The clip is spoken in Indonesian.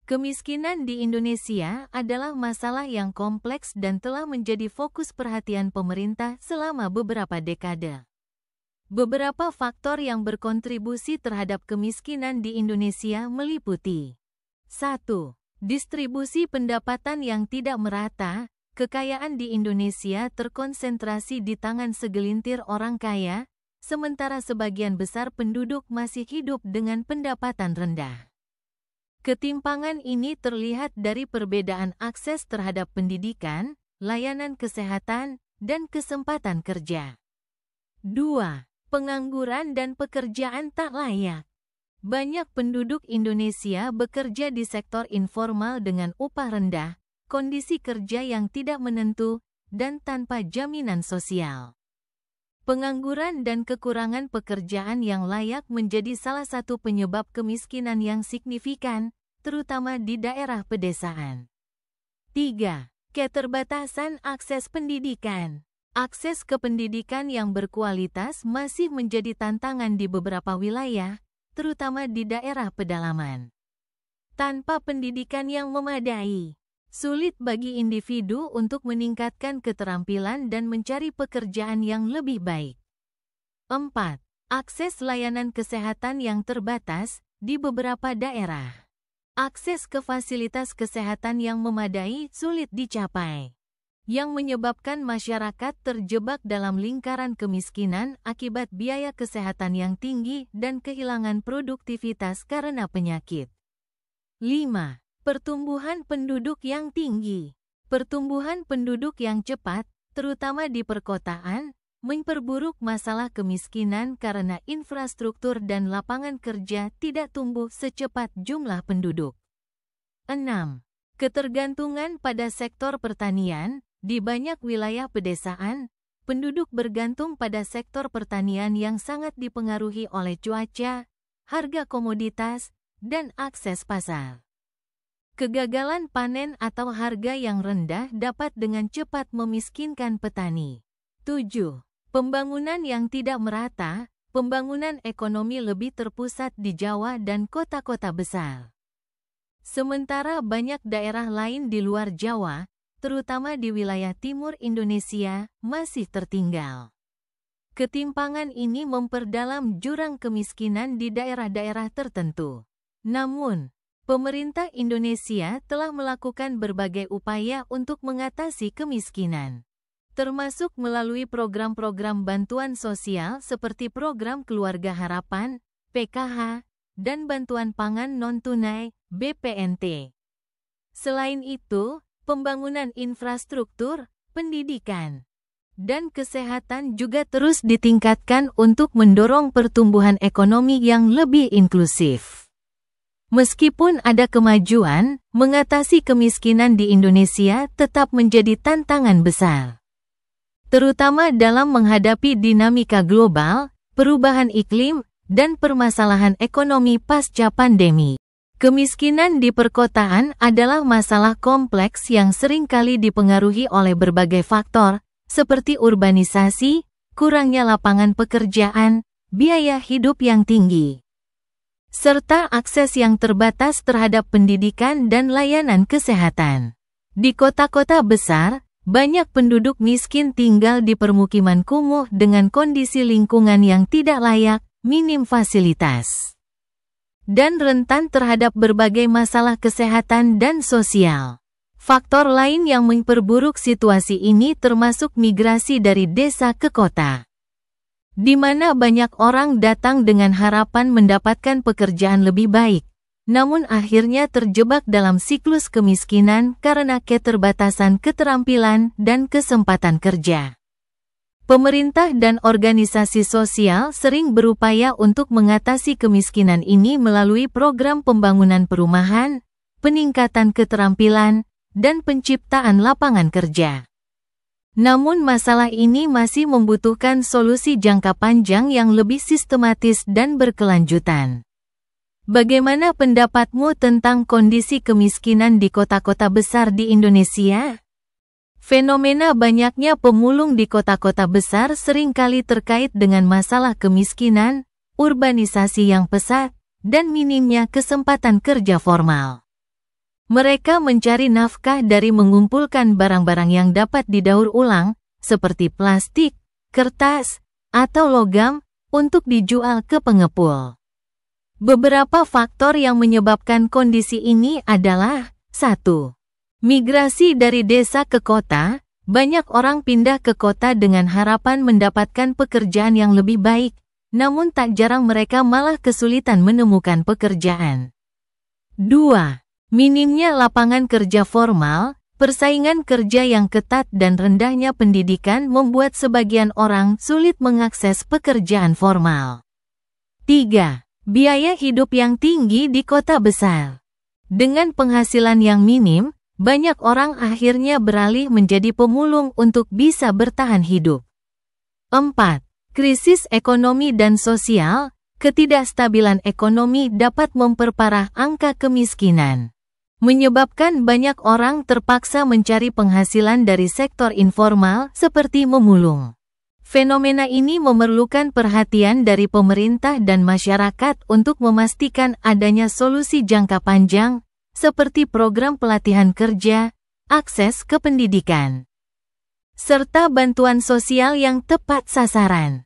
Kemiskinan di Indonesia adalah masalah yang kompleks dan telah menjadi fokus perhatian pemerintah selama beberapa dekade. Beberapa faktor yang berkontribusi terhadap kemiskinan di Indonesia meliputi 1. Distribusi pendapatan yang tidak merata. Kekayaan di Indonesia terkonsentrasi di tangan segelintir orang kaya, sementara sebagian besar penduduk masih hidup dengan pendapatan rendah. Ketimpangan ini terlihat dari perbedaan akses terhadap pendidikan, layanan kesehatan, dan kesempatan kerja. 2. Pengangguran dan pekerjaan tak layak. Banyak penduduk Indonesia bekerja di sektor informal dengan upah rendah, kondisi kerja yang tidak menentu, dan tanpa jaminan sosial. Pengangguran dan kekurangan pekerjaan yang layak menjadi salah satu penyebab kemiskinan yang signifikan, terutama di daerah pedesaan. 3. Keterbatasan akses pendidikan. Akses ke pendidikan yang berkualitas masih menjadi tantangan di beberapa wilayah, terutama di daerah pedalaman. Tanpa pendidikan yang memadai, sulit bagi individu untuk meningkatkan keterampilan dan mencari pekerjaan yang lebih baik. 4. Akses layanan kesehatan yang terbatas di beberapa daerah. Akses ke fasilitas kesehatan yang memadai sulit dicapai, yang menyebabkan masyarakat terjebak dalam lingkaran kemiskinan akibat biaya kesehatan yang tinggi dan kehilangan produktivitas karena penyakit. 5. Pertumbuhan penduduk yang tinggi. Pertumbuhan penduduk yang cepat, terutama di perkotaan, memperburuk masalah kemiskinan karena infrastruktur dan lapangan kerja tidak tumbuh secepat jumlah penduduk. 6. Ketergantungan pada sektor pertanian. Di banyak wilayah pedesaan, penduduk bergantung pada sektor pertanian yang sangat dipengaruhi oleh cuaca, harga komoditas, dan akses pasar. Kegagalan panen atau harga yang rendah dapat dengan cepat memiskinkan petani. 7. Pembangunan yang tidak merata. Pembangunan ekonomi lebih terpusat di Jawa dan kota-kota besar. Sementara banyak daerah lain di luar Jawa, terutama di wilayah timur Indonesia, masih tertinggal. Ketimpangan ini memperdalam jurang kemiskinan di daerah-daerah tertentu. Namun, pemerintah Indonesia telah melakukan berbagai upaya untuk mengatasi kemiskinan, termasuk melalui program-program bantuan sosial seperti Program Keluarga Harapan, PKH, dan Bantuan Pangan Non-Tunai, BPNT. Selain itu, pembangunan infrastruktur, pendidikan, dan kesehatan juga terus ditingkatkan untuk mendorong pertumbuhan ekonomi yang lebih inklusif. Meskipun ada kemajuan, mengatasi kemiskinan di Indonesia tetap menjadi tantangan besar, terutama dalam menghadapi dinamika global, perubahan iklim, dan permasalahan ekonomi pasca pandemi. Kemiskinan di perkotaan adalah masalah kompleks yang seringkali dipengaruhi oleh berbagai faktor, seperti urbanisasi, kurangnya lapangan pekerjaan, biaya hidup yang tinggi, serta akses yang terbatas terhadap pendidikan dan layanan kesehatan. Di kota-kota besar, banyak penduduk miskin tinggal di permukiman kumuh dengan kondisi lingkungan yang tidak layak, minim fasilitas, dan rentan terhadap berbagai masalah kesehatan dan sosial. Faktor lain yang memperburuk situasi ini termasuk migrasi dari desa ke kota, di mana banyak orang datang dengan harapan mendapatkan pekerjaan lebih baik, namun akhirnya terjebak dalam siklus kemiskinan karena keterbatasan keterampilan dan kesempatan kerja. Pemerintah dan organisasi sosial sering berupaya untuk mengatasi kemiskinan ini melalui program pembangunan perumahan, peningkatan keterampilan, dan penciptaan lapangan kerja. Namun masalah ini masih membutuhkan solusi jangka panjang yang lebih sistematis dan berkelanjutan. Bagaimana pendapatmu tentang kondisi kemiskinan di kota-kota besar di Indonesia? Fenomena banyaknya pemulung di kota-kota besar seringkali terkait dengan masalah kemiskinan, urbanisasi yang pesat, dan minimnya kesempatan kerja formal. Mereka mencari nafkah dari mengumpulkan barang-barang yang dapat didaur ulang, seperti plastik, kertas, atau logam, untuk dijual ke pengepul. Beberapa faktor yang menyebabkan kondisi ini adalah 1. Migrasi dari desa ke kota. Banyak orang pindah ke kota dengan harapan mendapatkan pekerjaan yang lebih baik, namun tak jarang mereka malah kesulitan menemukan pekerjaan. 2. Minimnya lapangan kerja formal. Persaingan kerja yang ketat dan rendahnya pendidikan membuat sebagian orang sulit mengakses pekerjaan formal. 3. Biaya hidup yang tinggi di kota besar. Dengan penghasilan yang minim, banyak orang akhirnya beralih menjadi pemulung untuk bisa bertahan hidup. 4. Krisis ekonomi dan sosial. Ketidakstabilan ekonomi dapat memperparah angka kemiskinan, menyebabkan banyak orang terpaksa mencari penghasilan dari sektor informal seperti memulung. Fenomena ini memerlukan perhatian dari pemerintah dan masyarakat untuk memastikan adanya solusi jangka panjang, seperti program pelatihan kerja, akses ke pendidikan, serta bantuan sosial yang tepat sasaran.